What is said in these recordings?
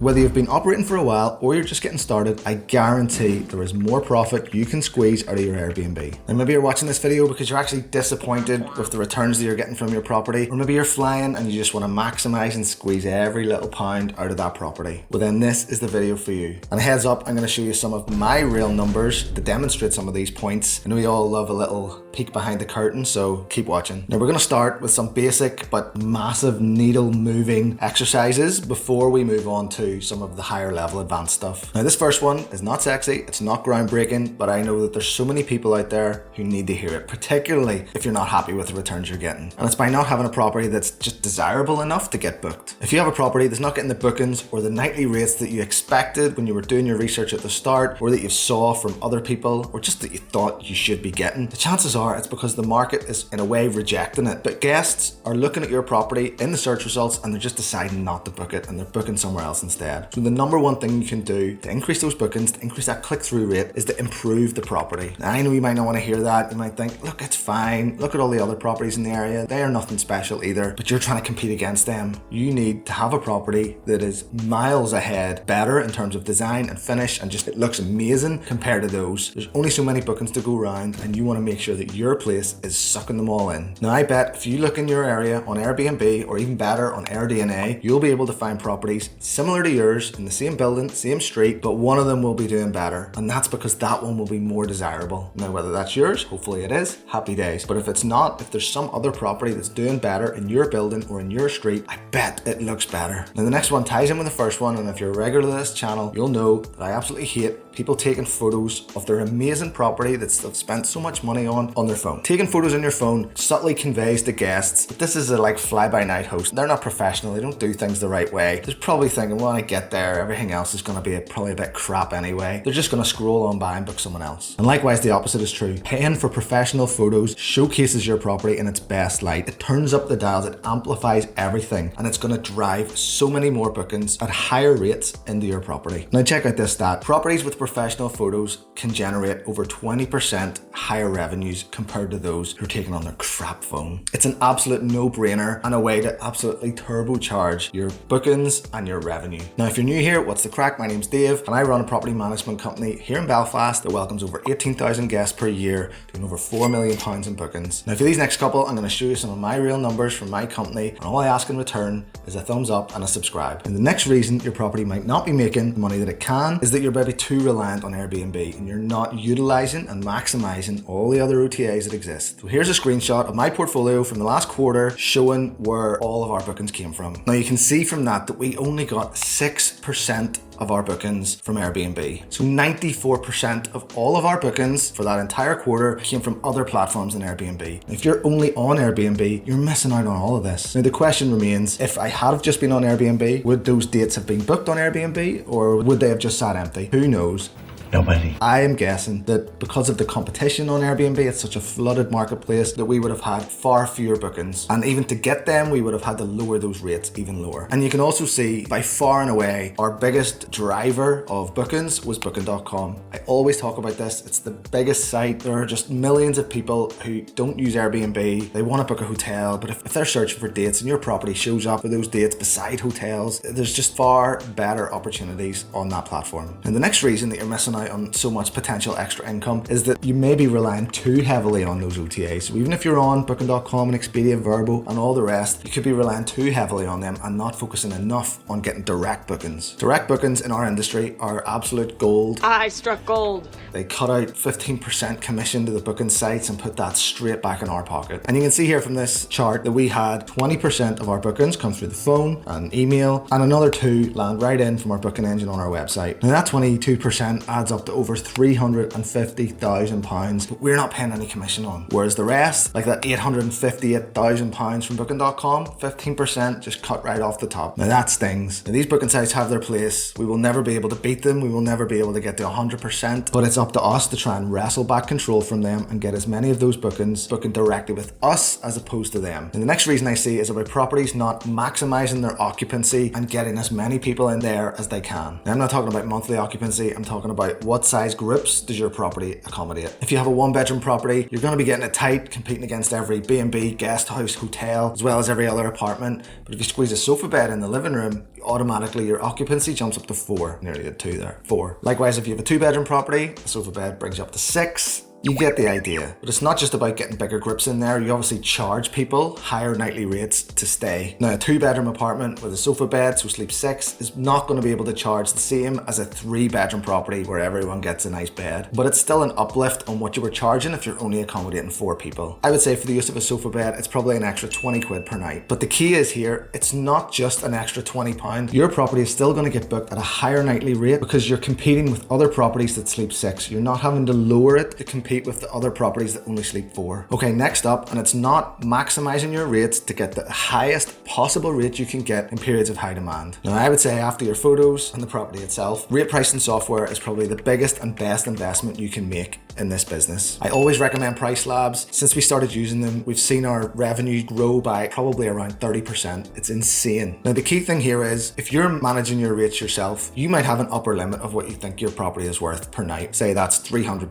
Whether you've been operating for a while or you're just getting started, I guarantee there is more profit you can squeeze out of your Airbnb. And maybe you're watching this video because you're actually disappointed with the returns that you're getting from your property, or maybe you're flying and you just want to maximize and squeeze every little pound out of that property. Well, then this is the video for you. And heads up, I'm going to show you some of my real numbers to demonstrate some of these points. I know we all love a little peek behind the curtain, so keep watching. Now we're going to start with some basic but massive needle moving exercises before we move on to some of the higher level advanced stuff. Now this first one is not sexy, it's not groundbreaking, but I know that there's so many people out there who need to hear it, particularly if you're not happy with the returns you're getting. And it's by not having a property that's just desirable enough to get booked. If you have a property that's not getting the bookings or the nightly rates that you expected when you were doing your research at the start, or that you saw from other people, or just that you thought you should be getting, the chances are it's because the market is in a way rejecting it. But guests are looking at your property in the search results and they're just deciding not to book it, and they're booking somewhere else instead. So the number one thing you can do to increase those bookings, to increase that click-through rate, is to improve the property. Now I know you might not want to hear that. You might think, look, it's fine. Look at all the other properties in the area. They are nothing special either, but you're trying to compete against them. You need to have a property that is miles ahead, better in terms of design and finish, and just it looks amazing compared to those. There's only so many bookings to go around, and you want to make sure that your place is sucking them all in. Now I bet if you look in your area on Airbnb, or even better on AirDNA, you'll be able to find properties similar to yours in the same building, same street, but one of them will be doing better, and that's because that one will be more desirable. Now whether that's yours, hopefully it is, happy days. But if it's not, if there's some other property that's doing better in your building or in your street, I bet it looks better. Now the next one ties in with the first one, and if you're a regular to this channel, you'll know that I absolutely hate people taking photos of their amazing property that they've spent so much money on their phone. Taking photos on your phone subtly conveys to guests that this is a fly-by-night host. They're not professional, they don't do things the right way. They're probably thinking, when I get there, everything else is going to be probably a bit crap anyway. They're just going to scroll on by and book someone else. And likewise, the opposite is true. Paying for professional photos showcases your property in its best light. It turns up the dials, it amplifies everything, and it's going to drive so many more bookings at higher rates into your property. Now check out this stat. Properties with professional photos can generate over 20% higher revenues compared to those who are taken on their crap phone. It's an absolute no-brainer and a way to absolutely turbocharge your bookings and your revenue. Now if you're new here, what's the crack? My name's Dave and I run a property management company here in Belfast that welcomes over 18,000 guests per year, doing over £4 million in bookings. Now for these next couple, I'm going to show you some of my real numbers from my company, and all I ask in return is a thumbs up and a subscribe. And the next reason your property might not be making the money that it can is that you're maybe too reliant on Airbnb and you're not utilizing and maximizing all the other OTAs that exist. So here's a screenshot of my portfolio from the last quarter showing where all of our bookings came from. Now you can see from that we only got 6% of our bookings from Airbnb. So 94% of all of our bookings for that entire quarter came from other platforms than Airbnb. If you're only on Airbnb, you're missing out on all of this. Now the question remains, if I had just been on Airbnb, would those dates have been booked on Airbnb, or would they have just sat empty? Who knows? Nobody. I am guessing that because of the competition on Airbnb, it's such a flooded marketplace that we would have had far fewer bookings. And even to get them, we would have had to lower those rates even lower. And you can also see by far and away, our biggest driver of bookings was booking.com. I always talk about this. It's the biggest site. There are just millions of people who don't use Airbnb. They want to book a hotel, but if they're searching for dates and your property shows up for those dates beside hotels, there's just far better opportunities on that platform. And the next reason that you're missing out on so much potential extra income is that you may be relying too heavily on those OTAs. So even if you're on Booking.com and Expedia, Verbo and all the rest, you could be relying too heavily on them and not focusing enough on getting direct bookings. Direct bookings in our industry are absolute gold. I struck gold. They cut out 15% commission to the booking sites and put that straight back in our pocket. And you can see here from this chart that we had 20% of our bookings come through the phone and email, and another 2 land right in from our booking engine on our website. Now that 22% adds up to over £350,000, but we're not paying any commission on. Whereas the rest, like that £858,000 from Booking.com, 15% just cut right off the top. Now that stings. Now these booking sites have their place. We will never be able to beat them. We will never be able to get to 100%, but it's up to us to try and wrestle back control from them and get as many of those bookings booking directly with us as opposed to them. And the next reason I see is about properties not maximizing their occupancy and getting as many people in there as they can. Now I'm not talking about monthly occupancy, I'm talking about at what size groups does your property accommodate. If you have a 1-bedroom property, you're going to be getting it tight, competing against every B&B, guest house, hotel, as well as every other apartment. But if you squeeze a sofa bed in the living room, automatically your occupancy jumps up to 4. Nearly a 2 there. 4. Likewise, if you have a 2-bedroom property, a sofa bed brings you up to 6. You get the idea. But it's not just about getting bigger groups in there. You obviously charge people higher nightly rates to stay. Now, a 2-bedroom apartment with a sofa bed, so sleep 6, is not going to be able to charge the same as a 3-bedroom property where everyone gets a nice bed. But it's still an uplift on what you were charging if you're only accommodating 4 people. I would say for the use of a sofa bed, it's probably an extra 20 quid per night. But the key is here, it's not just an extra £20. Your property is still going to get booked at a higher nightly rate because you're competing with other properties that sleep 6. You're not having to lower it to compete with the other properties that only sleep 4. Okay, next up, and it's not maximizing your rates to get the highest possible rate you can get in periods of high demand. Now, I would say after your photos and the property itself, rate pricing software is probably the biggest and best investment you can make in this business. I always recommend Price Labs. Since we started using them, we've seen our revenue grow by probably around 30%. It's insane. Now, the key thing here is if you're managing your rates yourself, you might have an upper limit of what you think your property is worth per night. Say that's £300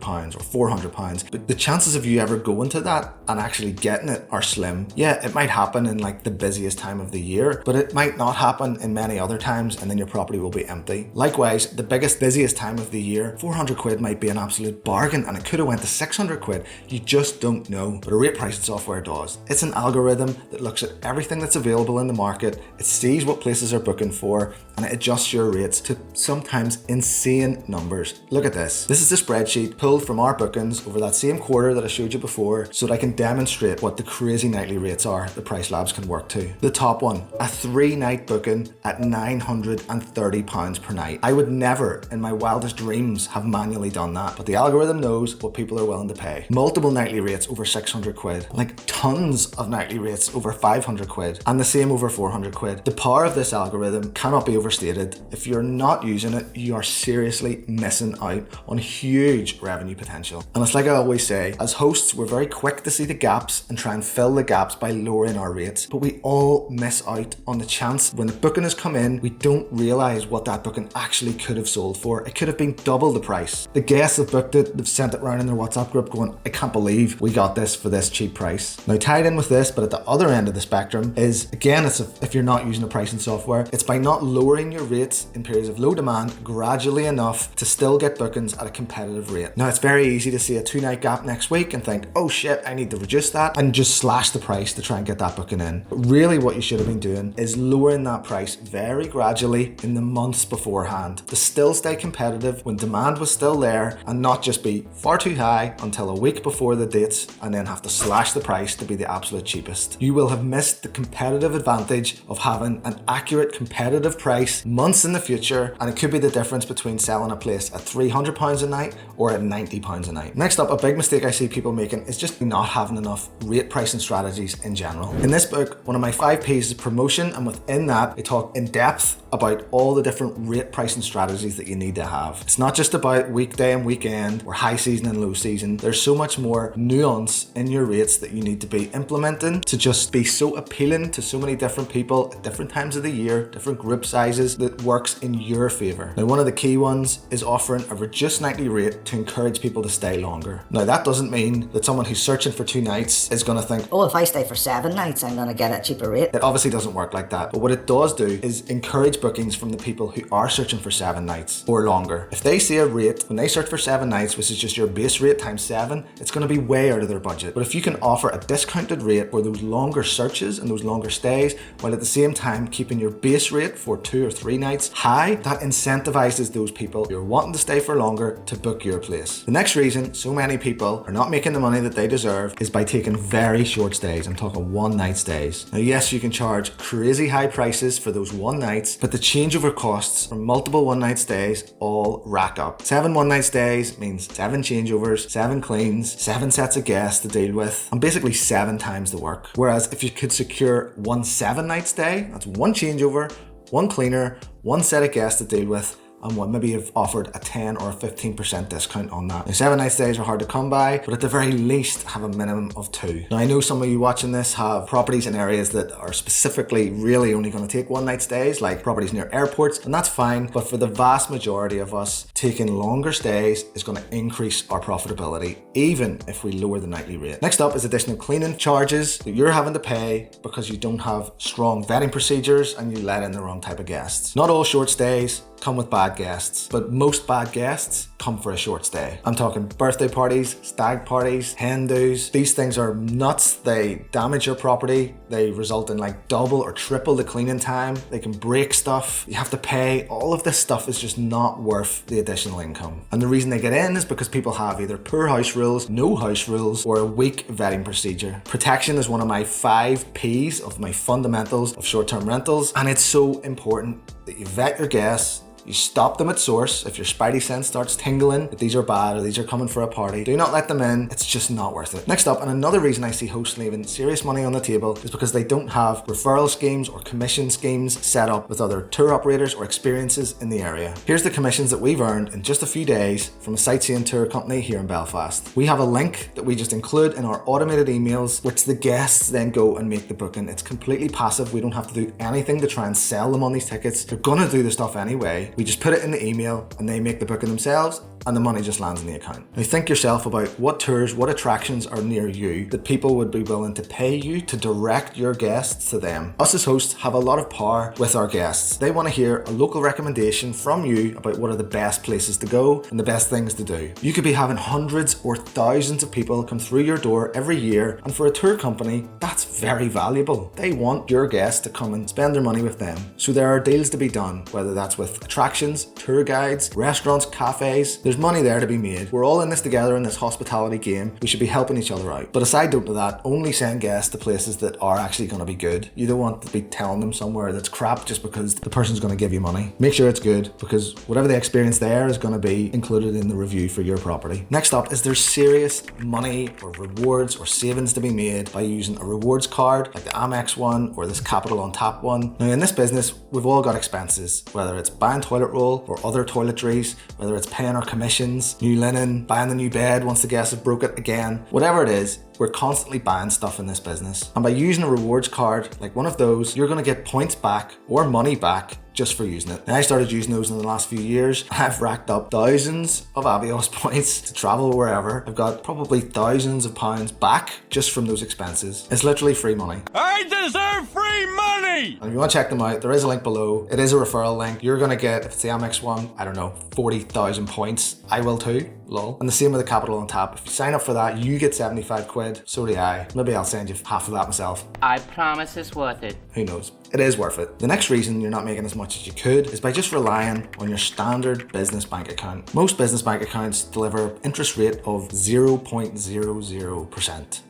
or £400. But the chances of you ever going to that and actually getting it are slim. Yeah, it might happen in like the busiest time of the year, but it might not happen in many other times, and then your property will be empty. Likewise, the busiest time of the year, 400 quid might be an absolute bargain, and it could have went to 600 quid. You just don't know. But a rate pricing software does. It's an algorithm that looks at everything that's available in the market. It sees what places are booking for, and it adjusts your rates to sometimes insane numbers. Look at this. This is a spreadsheet pulled from our bookings over that same quarter that I showed you before, so that I can demonstrate what the crazy nightly rates are the Price Labs can work to. The top one, a 3-night booking at £930 per night. I would never in my wildest dreams have manually done that, but the algorithm knows what people are willing to pay. Multiple nightly rates over 600 quid, like tons of nightly rates over 500 quid, and the same over 400 quid. The power of this algorithm cannot be overstated. If you're not using it, you are seriously missing out on huge revenue potential. And it's like I always say, as hosts, we're very quick to see the gaps and try and fill the gaps by lowering our rates, but we all miss out on the chance when the booking has come in, we don't realize what that booking actually could have sold for. It could have been double the price. The guests have booked it, they've sent it around in their WhatsApp group going, I can't believe we got this for this cheap price. Now, tied in with this, but at the other end of the spectrum is, again, it's if you're not using a pricing software, it's by not lowering your rates in periods of low demand gradually enough to still get bookings at a competitive rate. Now, it's very easy to see a 2-night gap next week and think, oh shit, I need to reduce that and just slash the price to try and get that booking in. But really what you should have been doing is lowering that price very gradually in the months beforehand to still stay competitive when demand was still there, and not just be far too high until a week before the dates and then have to slash the price to be the absolute cheapest. You will have missed the competitive advantage of having an accurate competitive price months in the future, and it could be the difference between selling a place at £300 a night or at £90 a night. Next up, a big mistake I see people making is just not having enough rate pricing strategies in general. In this book, one of my 5 P's is promotion, and within that, I talk in depth about all the different rate pricing strategies that you need to have. It's not just about weekday and weekend or high season and low season. There's so much more nuance in your rates that you need to be implementing to just be so appealing to so many different people at different times of the year, different group sizes, that works in your favor. Now, one of the key ones is offering a reduced nightly rate to encourage people to stay longer. Now, that doesn't mean that someone who's searching for 2 nights is going to think, oh, if I stay for 7 nights, I'm going to get a cheaper rate. It obviously doesn't work like that. But what it does do is encourage bookings from the people who are searching for 7 nights or longer. If they see a rate, when they search for 7 nights, which is just your base rate times 7, it's going to be way out of their budget. But if you can offer a discounted rate for those longer searches and those longer stays, while at the same time keeping your base rate for 2 or 3 nights high, that incentivizes those people who are wanting to stay for longer to book your place. The next reason so many people are not making the money that they deserve is by taking very short stays. I'm talking 1-night stays. Now, yes, you can charge crazy high prices for those 1 nights, but the changeover costs from multiple 1-night stays all rack up. 7 1-night stays means 7 changeovers, 7 cleans, 7 sets of guests to deal with, and basically 7 times the work. Whereas if you could secure 1 7-night stay, that's 1 changeover, 1 cleaner, 1 set of guests to deal with, and maybe you've offered a 10 or a 15% discount on that. Now, 7 night stays are hard to come by, but at the very least have a minimum of 2. Now I know some of you watching this have properties in areas that are specifically really only going to take 1 night stays, like properties near airports, and that's fine, but for the vast majority of us, taking longer stays is going to increase our profitability, even if we lower the nightly rate. Next up is additional cleaning charges that you're having to pay because you don't have strong vetting procedures and you let in the wrong type of guests. Not all short stays come with bad guests, but most bad guests come for a short stay. I'm talking birthday parties, stag parties, hen do's. These things are nuts. They damage your property. They result in like double or triple the cleaning time. They can break stuff. You have to pay. All of this stuff is just not worth the additional income. And the reason they get in is because people have either poor house rules, no house rules, or a weak vetting procedure. Protection is one of my 5 P's of my fundamentals of short-term rentals, and it's so important that you vet your guests. You stop them at source. If your spidey sense starts tingling that these are bad or these are coming for a party, do not let them in. It's just not worth it. Next up, and another reason I see hosts leaving serious money on the table, is because they don't have referral schemes or commission schemes set up with other tour operators or experiences in the area. Here's the commissions that we've earned in just a few days from a sightseeing tour company here in Belfast. We have a link that we just include in our automated emails, which the guests then go and make the booking. It's completely passive. We don't have to do anything to try and sell them on these tickets. They're gonna do the stuff anyway. We just put it in the email and they make the booking themselves, and the money just lands in the account. Now think yourself about what tours, what attractions are near you that people would be willing to pay you to direct your guests to them. Us as hosts have a lot of power with our guests. They want to hear a local recommendation from you about what are the best places to go and the best things to do. You could be having hundreds or thousands of people come through your door every year, and for a tour company, that's very valuable. They want your guests to come and spend their money with them. So there are deals to be done, whether that's with attractions, tour guides, restaurants, cafes. There's money there to be made. We're all in this together in this hospitality game. We should be helping each other out. But aside to that, only send guests to places that are actually going to be good. You don't want to be telling them somewhere that's crap just because the person's going to give you money. Make sure it's good, because whatever they experience there is going to be included in the review for your property. Next up is there's serious money or rewards or savings to be made by using a rewards card like the Amex one or this Capital on Tap one. Now in this business, we've all got expenses, whether it's buying toilet roll or other toiletries, whether it's paying our commissions, new linen, buying the new bed once the guests have broke it again. Whatever it is, we're constantly buying stuff in this business. And by using a rewards card like one of those, you're going to get points back or money back just for using it. And I started using those in the last few years. I've racked up thousands of Avios points to travel wherever. I've got probably thousands of pounds back just from those expenses. It's literally free money. I deserve free money! And if you want to check them out, there is a link below. It is a referral link. You're going to get, if it's the Amex one, I don't know, 40,000 points. I will too, lol. And the same with the Capital on Tap. If you sign up for that, you get 75 quid. So do I. Maybe I'll send you half of that myself. I promise it's worth it. Who knows? It is worth it. The next reason you're not making as much as you could is by just relying on your standard business bank account. Most business bank accounts deliver interest rate of 0.00%.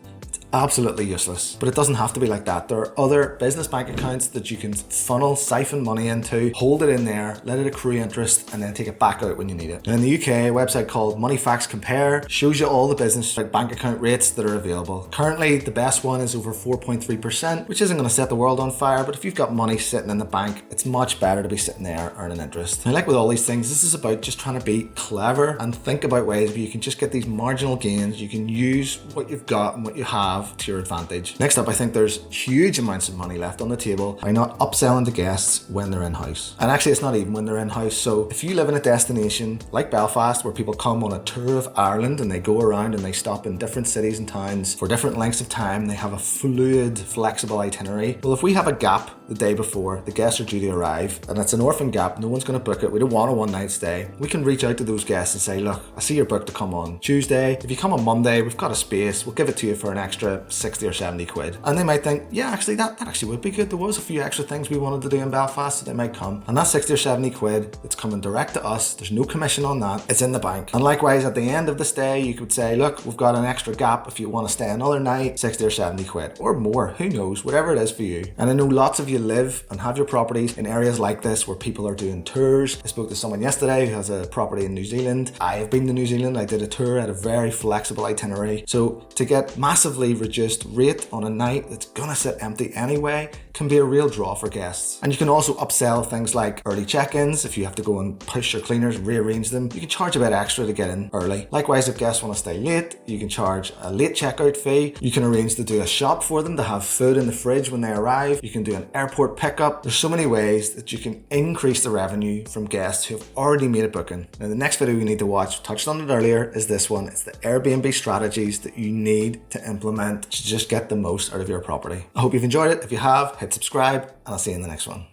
Absolutely useless, but it doesn't have to be like that. There are other business bank accounts that you can siphon money into, hold it in there, let it accrue interest, and then take it back out when you need it. And in the UK, a website called Moneyfacts Compare shows you all the business bank account rates that are available. Currently, the best one is over 4.3%, which isn't going to set the world on fire, but if you've got money sitting in the bank, it's much better to be sitting there earning interest. And like with all these things, this is about just trying to be clever and think about ways where you can just get these marginal gains. You can use what you've got and what you have to your advantage. Next up, I think there's huge amounts of money left on the table by not upselling to guests when they're in-house. And actually, it's not even when they're in-house. So if you live in a destination like Belfast where people come on a tour of Ireland and they go around and they stop in different cities and towns for different lengths of time, they have a fluid, flexible itinerary. Well, if we have a gap the day before the guests are due to arrive and it's an orphan gap, no one's going to book it, we don't want a one-night stay, we can reach out to those guests and say, look, I see you're booked to come on Tuesday. If you come on Monday, we've got a space, we'll give it to you for an extra 60 or 70 quid. And they might think, yeah, actually that actually would be good. There was a few extra things we wanted to do in Belfast, so they might come. And that 60 or 70 quid, it's coming direct to us. There's no commission on that. It's in the bank. And likewise, at the end of the stay, you could say, look, we've got an extra gap. If you want to stay another night, 60 or 70 quid or more, who knows, whatever it is for you. And I know lots of you live and have your properties in areas like this where people are doing tours. I spoke to someone yesterday who has a property in New Zealand. I have been to New Zealand. I did a tour at a very flexible itinerary. So to get massively reduced rate on a night that's gonna sit empty anyway can be a real draw for guests. And you can also upsell things like early check-ins. If you have to go and push your cleaners, rearrange them, you can charge a bit extra to get in early. Likewise, if guests want to stay late, you can charge a late checkout fee. You can arrange to do a shop for them to have food in the fridge when they arrive. You can do an airport pickup. There's so many ways that you can increase the revenue from guests who have already made a booking. Now, the next video you need to watch, touched on it earlier, is this one. It's the Airbnb strategies that you need to implement to just get the most out of your property. I hope you've enjoyed it. If you have, hit subscribe, and I'll see you in the next one.